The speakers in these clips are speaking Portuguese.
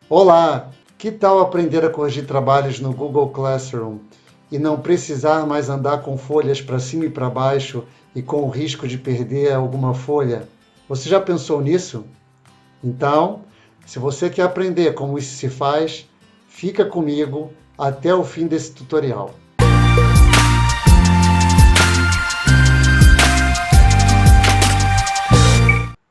Olá! Que tal aprender a corrigir trabalhos no Google Classroom e não precisar mais andar com folhas para cima e para baixo e com o risco de perder alguma folha? Você já pensou nisso? Então, se você quer aprender como isso se faz, fica comigo até o fim desse tutorial.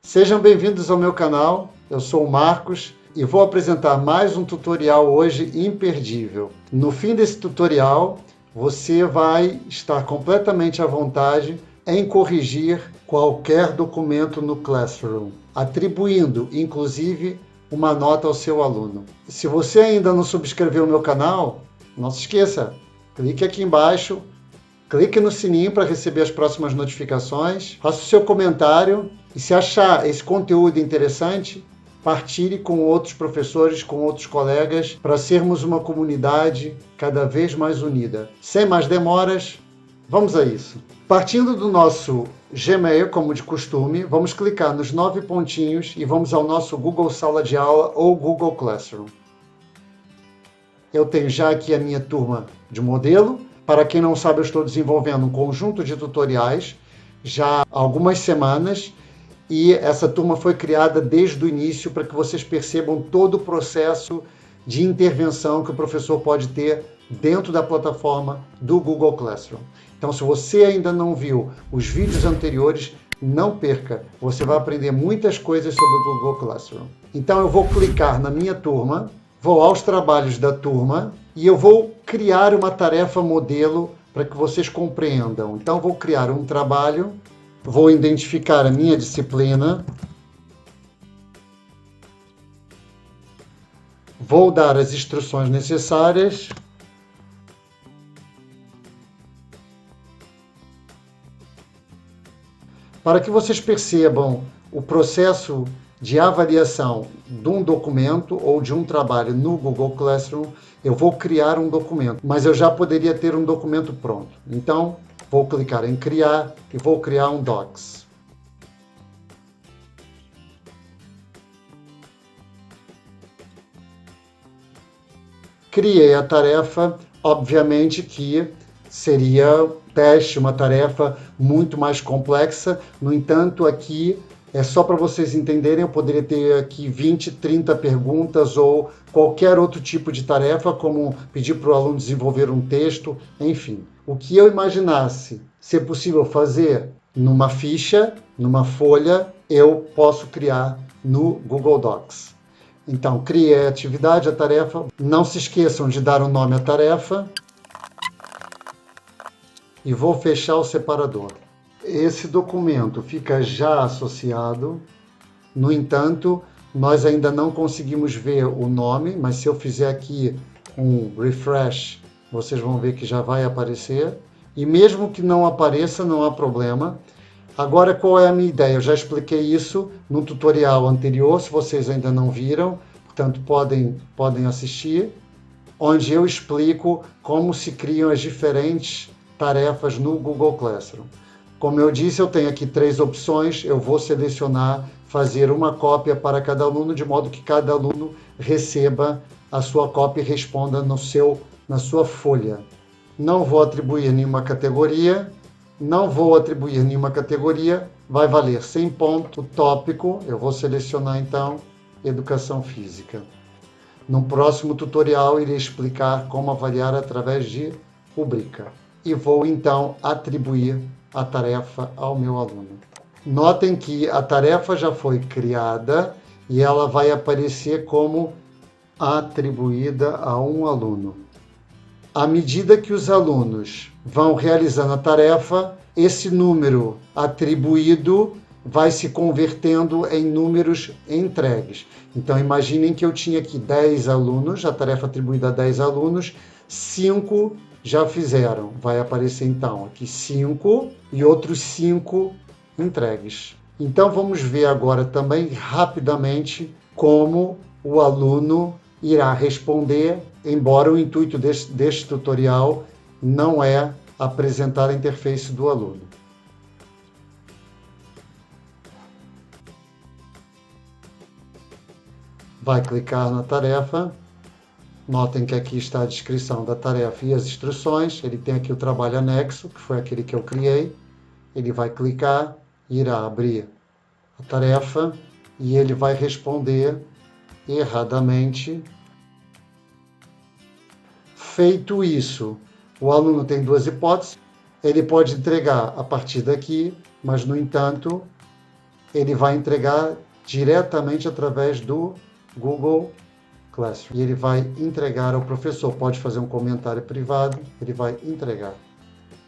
Sejam bem-vindos ao meu canal, eu sou o Marcos e vou apresentar mais um tutorial hoje imperdível. No fim desse tutorial, você vai estar completamente à vontade em corrigir qualquer documento no Classroom, atribuindo, inclusive, uma nota ao seu aluno. Se você ainda não subscreveu o meu canal, não se esqueça, clique aqui embaixo, clique no sininho para receber as próximas notificações, faça o seu comentário e se achar esse conteúdo interessante, partilhe com outros professores, com outros colegas, para sermos uma comunidade cada vez mais unida. Sem mais demoras, vamos a isso. Partindo do nosso Gmail, como de costume, vamos clicar nos 9 pontinhos e vamos ao nosso Google Sala de Aula ou Google Classroom. Eu tenho já aqui a minha turma de modelo. Para quem não sabe, eu estou desenvolvendo um conjunto de tutoriais já há algumas semanas e essa turma foi criada desde o início para que vocês percebam todo o processo de intervenção que o professor pode ter dentro da plataforma do Google Classroom. Então, se você ainda não viu os vídeos anteriores, não perca, você vai aprender muitas coisas sobre o Google Classroom. Então, eu vou clicar na minha turma, vou aos trabalhos da turma e eu vou criar uma tarefa modelo para que vocês compreendam. Então, vou criar um trabalho, vou identificar a minha disciplina, vou dar as instruções necessárias, para que vocês percebam o processo de avaliação de um documento ou de um trabalho no Google Classroom. Eu vou criar um documento, mas eu já poderia ter um documento pronto. Então, vou clicar em criar e vou criar um Docs. Criei a tarefa, obviamente que seria teste, uma tarefa muito mais complexa. No entanto, aqui é só para vocês entenderem, eu poderia ter aqui 20, 30 perguntas ou qualquer outro tipo de tarefa, como pedir para o aluno desenvolver um texto, enfim. O que eu imaginasse ser possível fazer numa ficha, numa folha, eu posso criar no Google Docs. Então, criei a atividade, a tarefa. Não se esqueçam de dar um nome à tarefa. E vou fechar o separador. Esse documento fica já associado. No entanto, nós ainda não conseguimos ver o nome, mas se eu fizer aqui um refresh, vocês vão ver que já vai aparecer. E mesmo que não apareça, não há problema. Agora, qual é a minha ideia? Eu já expliquei isso no tutorial anterior, se vocês ainda não viram, portanto, podem assistir, onde eu explico como se criam as diferentes tarefas no Google Classroom. Como eu disse, eu tenho aqui 3 opções, eu vou selecionar, fazer uma cópia para cada aluno, de modo que cada aluno receba a sua cópia e responda na sua folha. Não vou atribuir nenhuma categoria, vai valer 100 pontos. O tópico, eu vou selecionar então Educação Física. No próximo tutorial, irei explicar como avaliar através de rubrica. E vou então atribuir a tarefa ao meu aluno. Notem que a tarefa já foi criada e ela vai aparecer como atribuída a um aluno. À medida que os alunos vão realizando a tarefa, esse número atribuído vai se convertendo em números entregues. Então, imaginem que eu tinha aqui 10 alunos, a tarefa atribuída a 10 alunos, 5 já fizeram. Vai aparecer, então, aqui 5 e outros 5 entregues. Então, vamos ver agora também, rapidamente, como o aluno irá responder, embora o intuito deste tutorial não é apresentar a interface do aluno. vai clicar na tarefa. Notem que aqui está a descrição da tarefa e as instruções. Ele tem aqui o trabalho anexo, que foi aquele que eu criei. Ele vai clicar, irá abrir a tarefa e ele vai responder erradamente. Feito isso, o aluno tem duas hipóteses. Ele pode entregar a partir daqui, mas, no entanto, ele vai entregar diretamente através do Google Classroom. E ele vai entregar ao professor. Pode fazer um comentário privado, ele vai entregar.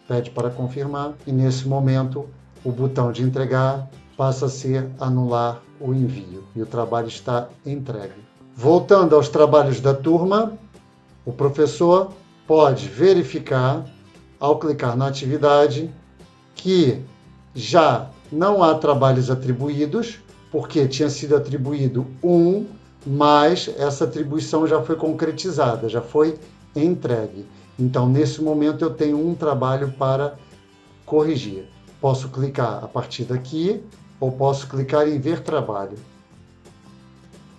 Pede para confirmar e, nesse momento, o botão de entregar passa a ser anular o envio e o trabalho está entregue. Voltando aos trabalhos da turma, o professor pode verificar, ao clicar na atividade, que já não há trabalhos atribuídos, porque tinha sido atribuído um, mas essa atribuição já foi concretizada, já foi entregue. Então, nesse momento, eu tenho um trabalho para corrigir. Posso clicar a partir daqui ou posso clicar em ver trabalho.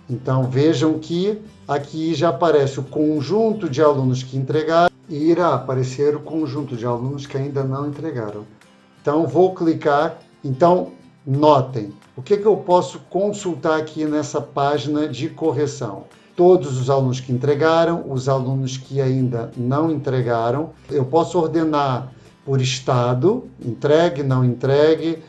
Então, vejam que aqui já aparece o conjunto de alunos que entregaram e irá aparecer o conjunto de alunos que ainda não entregaram. Então, vou clicar. Então, notem, o que eu posso consultar aqui nessa página de correção? Todos os alunos que entregaram, os alunos que ainda não entregaram. Eu posso ordenar por estado, entregue, não entregue.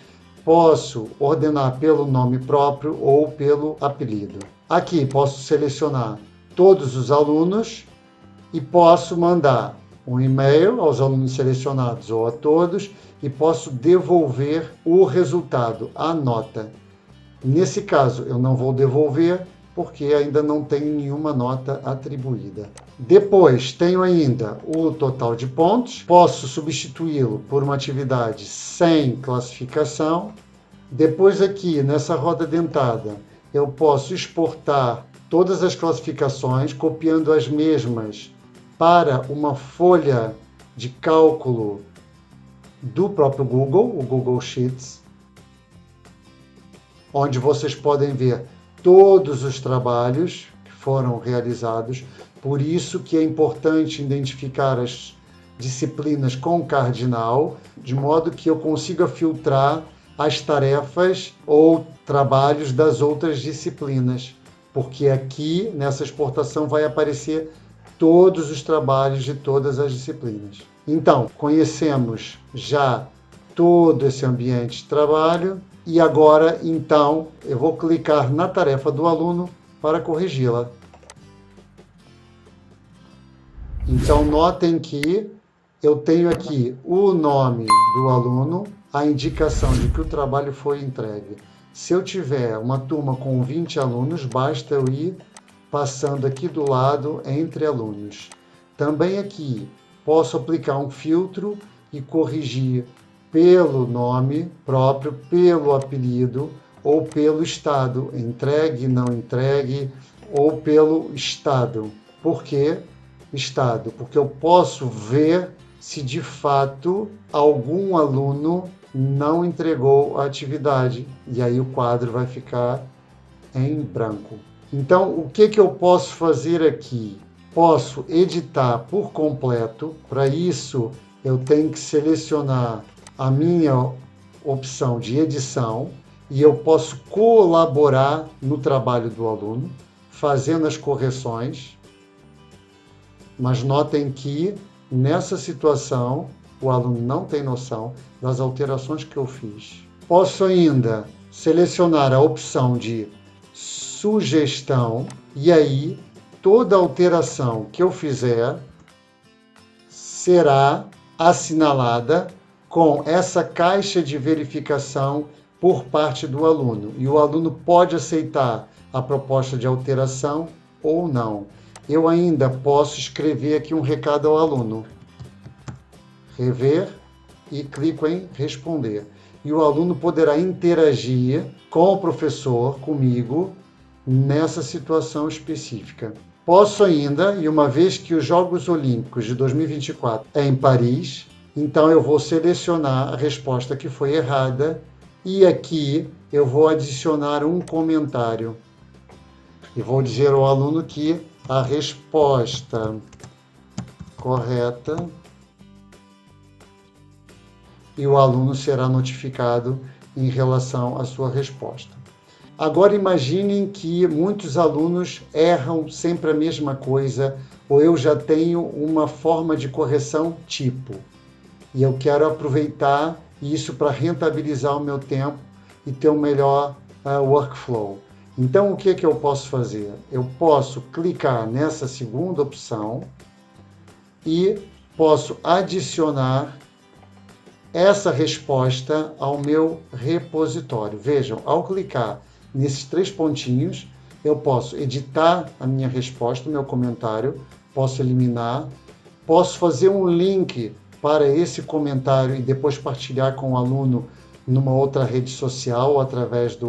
Posso ordenar pelo nome próprio ou pelo apelido. Aqui posso selecionar todos os alunos e posso mandar um e-mail aos alunos selecionados ou a todos e posso devolver o resultado, a nota. Nesse caso, eu não vou devolver porque ainda não tenho nenhuma nota atribuída. Depois, tenho ainda o total de pontos. Posso substituí-lo por uma atividade sem classificação. Depois, aqui, nessa roda dentada, eu posso exportar todas as classificações, copiando as mesmas para uma folha de cálculo do próprio Google, o Google Sheets, onde vocês podem ver todos os trabalhos que foram realizados. Por isso que é importante identificar as disciplinas com cardinal, de modo que eu consiga filtrar as tarefas ou trabalhos das outras disciplinas, porque aqui nessa exportação vai aparecer todos os trabalhos de todas as disciplinas. Então, conhecemos já todo esse ambiente de trabalho e agora, então, eu vou clicar na tarefa do aluno para corrigi-la. Então, notem que eu tenho aqui o nome do aluno, a indicação de que o trabalho foi entregue. Se eu tiver uma turma com 20 alunos, basta eu ir passando aqui do lado entre alunos. Também aqui posso aplicar um filtro e corrigir pelo nome próprio, pelo apelido ou pelo estado, entregue, não entregue, ou pelo estado. Por que estado? Porque eu posso ver se de fato algum aluno não entregou a atividade e aí o quadro vai ficar em branco. Então, o que eu posso fazer aqui? Posso editar por completo. Para isso, eu tenho que selecionar a minha opção de edição e eu posso colaborar no trabalho do aluno, fazendo as correções. Mas notem que, nessa situação, o aluno não tem noção das alterações que eu fiz. Posso ainda selecionar a opção de sugestão e aí toda alteração que eu fizer será assinalada com essa caixa de verificação por parte do aluno. E o aluno pode aceitar a proposta de alteração ou não. Eu ainda posso escrever aqui um recado ao aluno. Rever e clico em responder. E o aluno poderá interagir com o professor, comigo, nessa situação específica. Posso ainda, e uma vez que os Jogos Olímpicos de 2024 é em Paris, então eu vou selecionar a resposta que foi errada e aqui eu vou adicionar um comentário. E vou dizer ao aluno que a resposta correta, e o aluno será notificado em relação à sua resposta. Agora imaginem que muitos alunos erram sempre a mesma coisa, ou eu já tenho uma forma de correção tipo, e eu quero aproveitar isso para rentabilizar o meu tempo e ter um melhor workflow. Então, o que eu posso fazer? Eu posso clicar nessa segunda opção e posso adicionar essa resposta ao meu repositório. Vejam, ao clicar nesses 3 pontinhos, eu posso editar a minha resposta, o meu comentário, posso eliminar, posso fazer um link para esse comentário e depois partilhar com o aluno numa outra rede social ou através de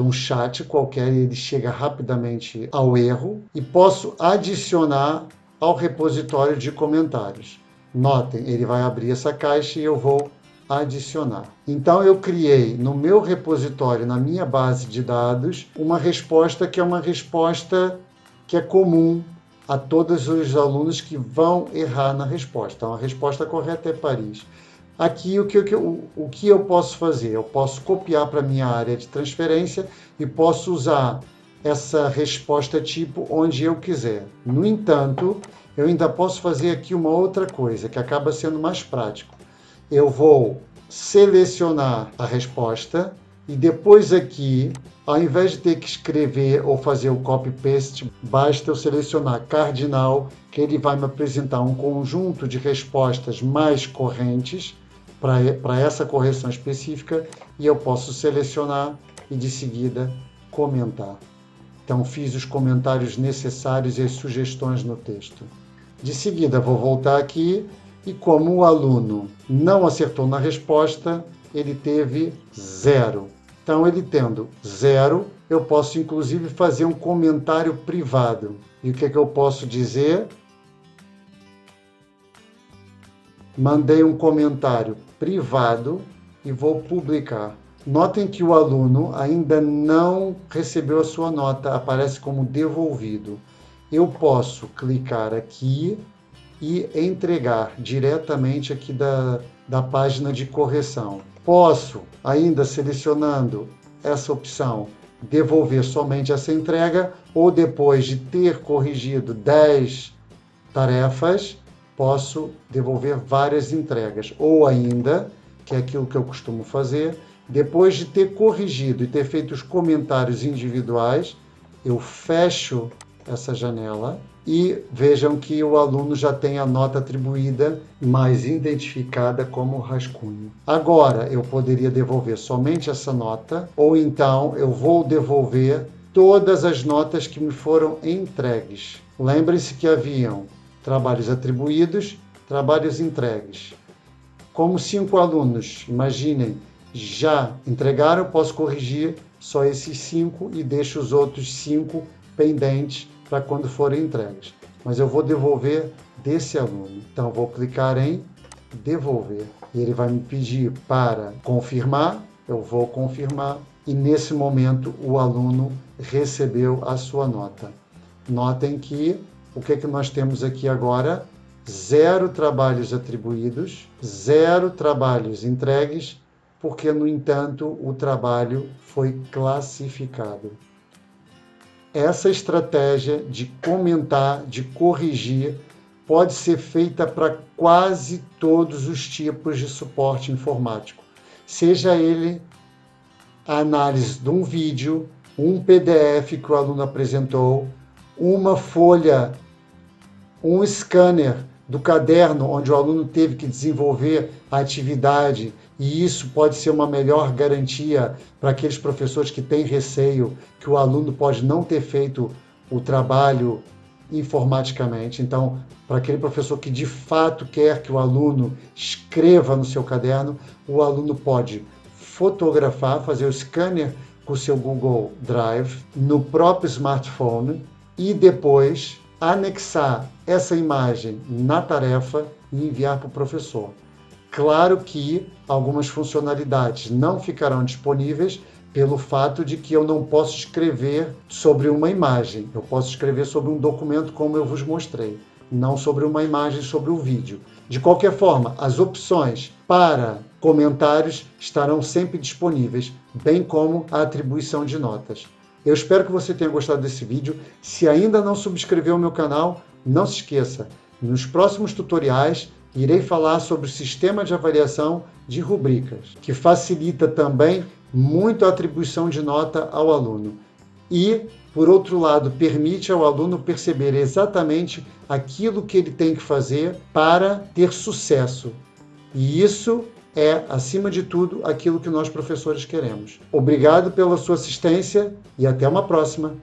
um chat qualquer, e ele chega rapidamente ao erro, e posso adicionar ao repositório de comentários. Notem, ele vai abrir essa caixa e eu vou adicionar. Então eu criei no meu repositório, na minha base de dados, uma resposta que é uma resposta que é comum a todos os alunos que vão errar na resposta. Então a resposta correta é Paris. Aqui o que eu posso fazer? Eu posso copiar para a minha área de transferência e posso usar essa resposta tipo onde eu quiser. No entanto, eu ainda posso fazer aqui uma outra coisa que acaba sendo mais prático. Eu vou selecionar a resposta e depois aqui, ao invés de ter que escrever ou fazer o copy-paste, basta eu selecionar cardinal, que ele vai me apresentar um conjunto de respostas mais correntes para essa correção específica, e eu posso selecionar e de seguida comentar. Então fiz os comentários necessários e as sugestões no texto. De seguida vou voltar aqui e como o aluno não acertou na resposta, ele teve 0. Então ele tendo 0, eu posso inclusive fazer um comentário privado. E o que eu posso dizer? Mandei um comentário privado e vou publicar. Notem que o aluno ainda não recebeu a sua nota, aparece como devolvido. Eu posso clicar aqui e entregar diretamente aqui da página de correção. Posso, ainda selecionando essa opção, devolver somente essa entrega, ou depois de ter corrigido 10 tarefas, posso devolver várias entregas. Ou ainda, que é aquilo que eu costumo fazer, depois de ter corrigido e ter feito os comentários individuais, eu fecho essa janela e vejam que o aluno já tem a nota atribuída, mas identificada como rascunho. Agora, eu poderia devolver somente essa nota, ou então eu vou devolver todas as notas que me foram entregues. Lembrem-se que haviam trabalhos atribuídos, trabalhos entregues. Como 5 alunos, imaginem, já entregaram, eu posso corrigir só esses 5 e deixo os outros 5 pendentes para quando forem entregues. Mas eu vou devolver desse aluno. Então, vou clicar em devolver. E ele vai me pedir para confirmar, eu vou confirmar, e nesse momento o aluno recebeu a sua nota. Notem que o que nós temos aqui agora? 0 trabalhos atribuídos, 0 trabalhos entregues, porque, no entanto, o trabalho foi classificado. Essa estratégia de comentar, de corrigir, pode ser feita para quase todos os tipos de suporte informático. Seja ele a análise de um vídeo, um PDF que o aluno apresentou, uma folha, um scanner do caderno onde o aluno teve que desenvolver a atividade, e isso pode ser uma melhor garantia para aqueles professores que têm receio que o aluno pode não ter feito o trabalho informaticamente. Então, para aquele professor que de fato quer que o aluno escreva no seu caderno, o aluno pode fotografar, fazer o scanner com o seu Google Drive no próprio smartphone e depois anexar essa imagem na tarefa e enviar para o professor. Claro que algumas funcionalidades não ficarão disponíveis, pelo fato de que eu não posso escrever sobre uma imagem. Eu posso escrever sobre um documento como eu vos mostrei, não sobre uma imagem, sobre o vídeo. De qualquer forma, as opções para comentários estarão sempre disponíveis, bem como a atribuição de notas. Eu espero que você tenha gostado desse vídeo. Se ainda não subscreveu o meu canal, não se esqueça. Nos próximos tutoriais, irei falar sobre o sistema de avaliação de rubricas, que facilita também muito a atribuição de nota ao aluno. E, por outro lado, permite ao aluno perceber exatamente aquilo que ele tem que fazer para ter sucesso. E isso é, acima de tudo, aquilo que nós professores queremos. Obrigado pela sua assistência e até uma próxima!